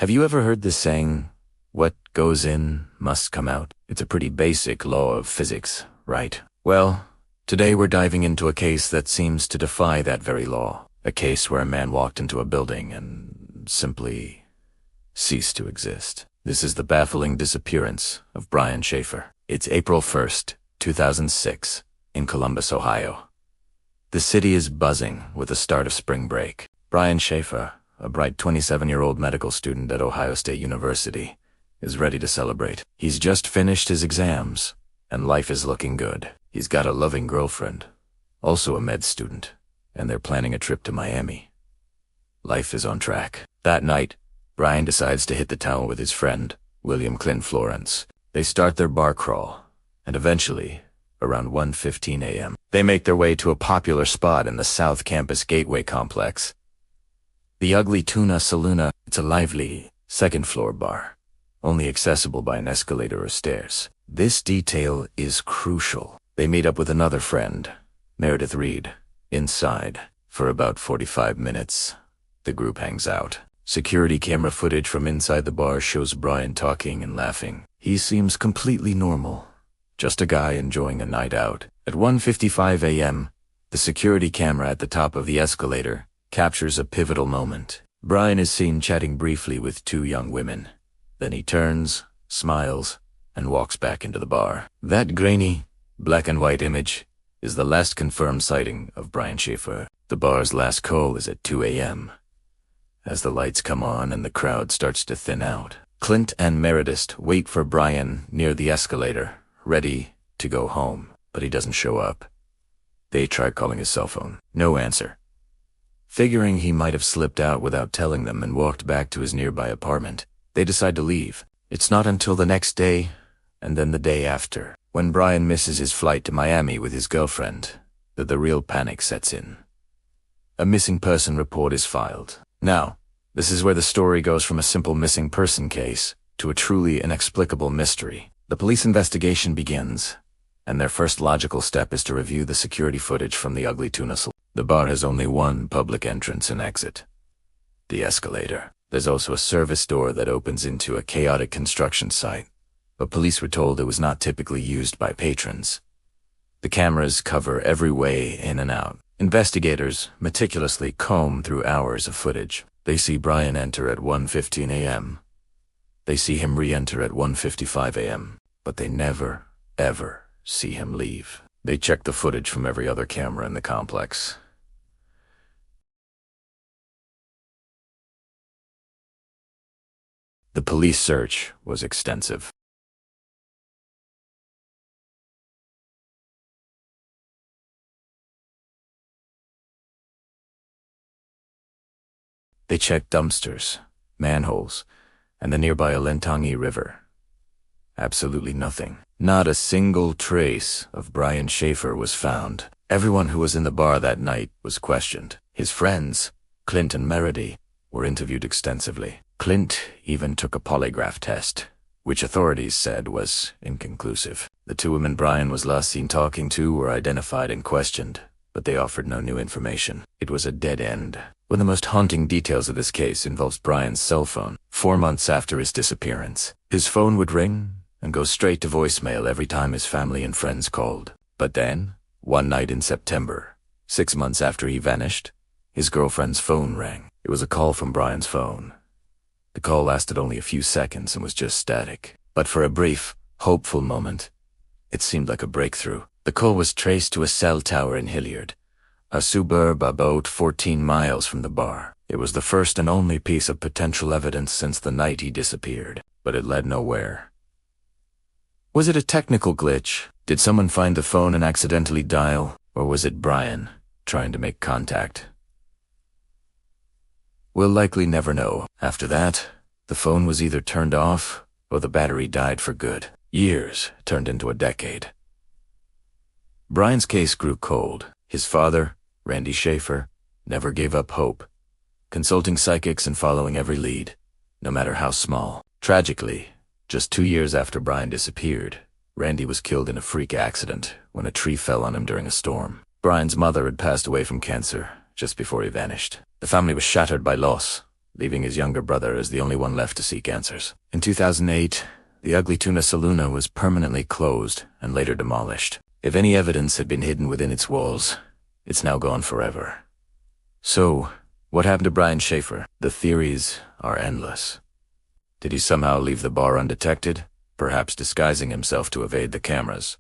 Have you ever heard this saying, what goes in must come out? It's a pretty basic law of physics, right? Well, today we're diving into a case that seems to defy that very law. A case where a man walked into a building and simply ceased to exist. This is the baffling disappearance of Brian Shaffer. It's April 1st, 2006, in Columbus, Ohio. The city is buzzing with the start of spring break. Brian Shaffer, a bright 27-year-old medical student at Ohio State University, is ready to celebrate. He's just finished his exams, and life is looking good. He's got a loving girlfriend, also a med student, and they're planning a trip to Miami. Life is on track. That night, Brian decides to hit the town with his friend, William Clint Florence. They start their bar crawl, and eventually, around 1:15 a.m., they make their way to a popular spot in the South Campus Gateway complex. The Ugly Tuna Saloona. It's a lively, second-floor bar, only accessible by an escalator or stairs. This detail is crucial. They meet up with another friend, Meredith Reed, inside. For about 45 minutes, the group hangs out. Security camera footage from inside the bar shows Brian talking and laughing. He seems completely normal, just a guy enjoying a night out. At 1:55 a.m., the security camera at the top of the escalator captures a pivotal moment. Brian is seen chatting briefly with two young women. Then he turns, smiles, and walks back into the bar. That grainy, black and white image is the last confirmed sighting of Brian Shaffer. The bar's last call is at 2 a.m. As the lights come on and the crowd starts to thin out, Clint and Meredith wait for Brian near the escalator, ready to go home, but he doesn't show up. They try calling his cell phone. No answer. Figuring he might have slipped out without telling them and walked back to his nearby apartment, they decide to leave. It's not until the next day, and then the day after, when Brian misses his flight to Miami with his girlfriend, that the real panic sets in. A missing person report is filed. Now, this is where the story goes from a simple missing person case to a truly inexplicable mystery. The police investigation begins, and their first logical step is to review the security footage from the Ugly Tuna Saloona. The bar has only one public entrance and exit: the escalator. There's also a service door that opens into a chaotic construction site, but police were told it was not typically used by patrons. The cameras cover every way in and out. Investigators meticulously comb through hours of footage. They see Brian enter at 1:15 a.m. They see him re-enter at 1:55 a.m., but they never, ever see him leave. They check the footage from every other camera in the complex. The police search was extensive. They checked dumpsters, manholes, and the nearby Alentangi River. Absolutely nothing. Not a single trace of Brian Shaffer was found. Everyone who was in the bar that night was questioned. His friends, Clint and Meredith, were interviewed extensively. Clint even took a polygraph test, which authorities said was inconclusive. The two women Brian was last seen talking to were identified and questioned, but they offered no new information. It was a dead end. One of the most haunting details of this case involves Brian's cell phone. 4 months after his disappearance, his phone would ring and go straight to voicemail every time his family and friends called. But then, one night in September, 6 months after he vanished, his girlfriend's phone rang. It was a call from Brian's phone. The call lasted only a few seconds and was just static. But for a brief, hopeful moment, it seemed like a breakthrough. The call was traced to a cell tower in Hilliard, a suburb about 14 miles from the bar. It was the first and only piece of potential evidence since the night he disappeared, but it led nowhere. Was it a technical glitch? Did someone find the phone and accidentally dial? Or was it Brian trying to make contact? We'll likely never know. After that, the phone was either turned off or the battery died for good. Years turned into a decade. Brian's case grew cold. His father, Randy Shaffer, never gave up hope, consulting psychics and following every lead, no matter how small. Tragically, just 2 years after Brian disappeared, Randy was killed in a freak accident when a tree fell on him during a storm. Brian's mother had passed away from cancer just before he vanished. The family was shattered by loss, leaving his younger brother as the only one left to seek answers. In 2008, the Ugly Tuna Saloona was permanently closed and later demolished. If any evidence had been hidden within its walls, it's now gone forever. So, what happened to Brian Shaffer? The theories are endless. Did he somehow leave the bar undetected, perhaps disguising himself to evade the cameras?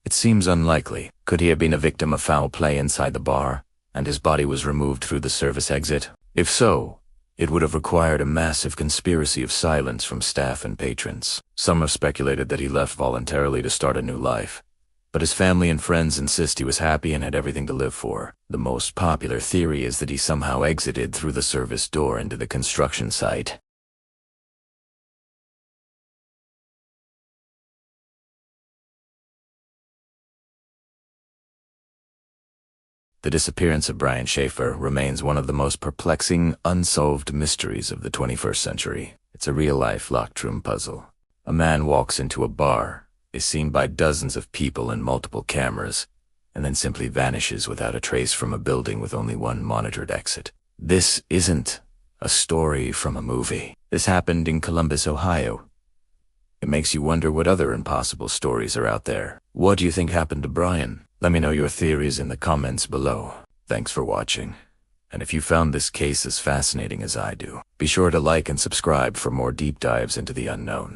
It seems unlikely. Could he have been a victim of foul play inside the bar, and his body was removed through the service exit? If so, it would have required a massive conspiracy of silence from staff and patrons. Some have speculated that he left voluntarily to start a new life, but his family and friends insist he was happy and had everything to live for. The most popular theory is that he somehow exited through the service door into the construction site. The disappearance of Brian Shaffer remains one of the most perplexing, unsolved mysteries of the 21st century. It's a real-life locked room puzzle. A man walks into a bar, is seen by dozens of people and multiple cameras, and then simply vanishes without a trace from a building with only one monitored exit. This isn't a story from a movie. This happened in Columbus, Ohio. It makes you wonder what other impossible stories are out there. What do you think happened to Brian? Let me know your theories in the comments below. Thanks for watching. And if you found this case as fascinating as I do, be sure to like and subscribe for more deep dives into the unknown.